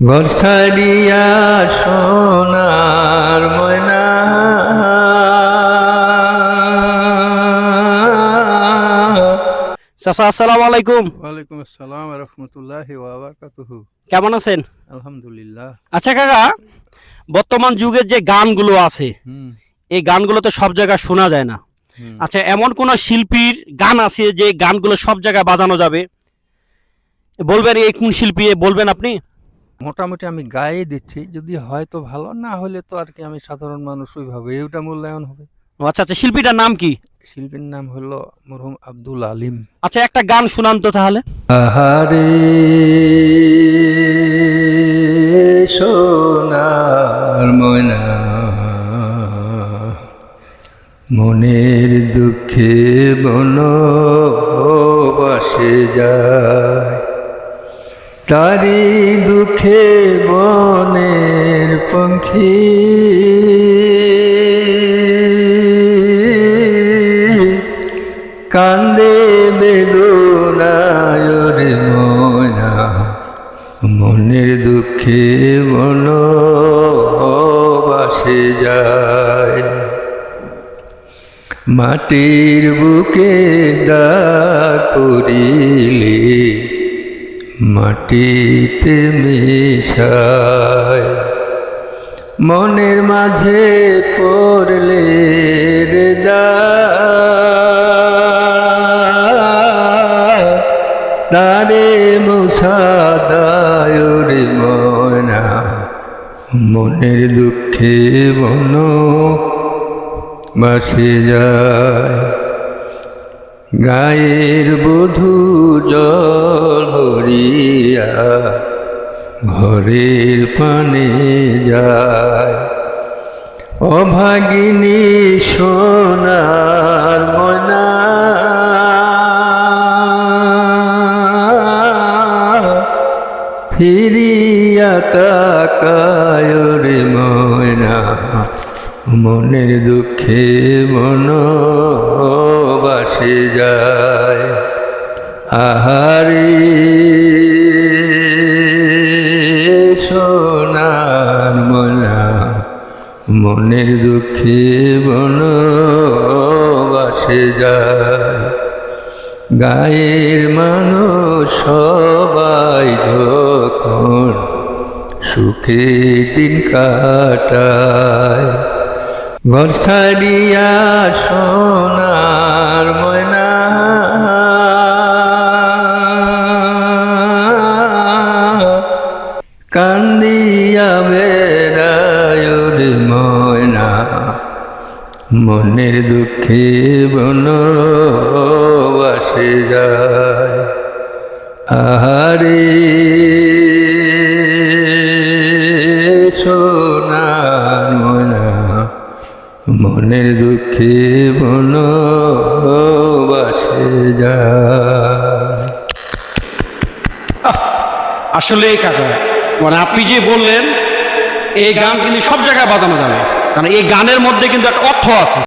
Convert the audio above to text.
ঘর ছাড়িয়া সোনার ময়না চাচা, আসসালামু আলাইকুম। ওয়ালাইকুম আসসালাম রহমতুল্লাহি ওয়া বারাকাতুহু। কেমন আছেন? আলহামদুলিল্লাহ। আচ্ছা কাকা, বর্তমান যুগের যে গানগুলো আছে হুম এই গানগুলো তো সব জায়গায় শোনা যায় না। হুম আচ্ছা, এমন কোন শিল্পীর গান আছে যে গানগুলো সব জায়গায় বাজানো যাবে? বলবেন এই কোন শিল্পী, বলবেন আপনি? মোটামুটি আমি গায়ে দিচ্ছি, যদি হয় তো ভালো, না হলে তো আর কি আমি সাধারণ মানুষ ওইভাবে ওটা মূল্যায়ন হবে। ও আচ্ছা আচ্ছা, শিল্পীটার নাম কি? শিল্পীর নাম হলো মরহুম আব্দুল আলিম। আচ্ছা, একটা গান শুনান তো তাহলে। আহারে সোনার ময়না, মনের দুঃখে বনবাসে যায়, তারি দুঃখে বনের পঙ্খী কান্দে বেদনায় রে ময়না, মনের দুঃখে বনবাসে যায়, মাটির বুকে দাগ পড়িলে মাটিতে মিশায়, মনের মাঝে পড়লে রে দাগ, তারে মুছাদায় রে ময়না, মনের দুঃখে বন বাসে যায়, গায়ের বধূ জল ভরিয়া ঘরের পানে যায়, অভাগিনী সোনার ময়না, ফিরিয়া তাকায় রে ময়না, মনের দুঃখে বনবাসে যায়, আহারে সোনার ময়না, মনের দুঃখে বনবাসে যায়, গায়ের মানুষ সবাই যখন সুখে দিন কাটায়, ঘর ছাড়িয়া সোনার ময়না, কান্দিয়া বেড়ায় রে ময়না, মনের দুঃখে বনবাসে যায়, আহারে সোনার ময়না, মনের দুঃখে বনবাসে যায়। আসলে কাকা, মানে আপনি যে বললেন এই গান কিন্তু সব জায়গায় বাজানো যাবে, কারণ এই গানের মধ্যে কিন্তু একটা অর্থ আছে।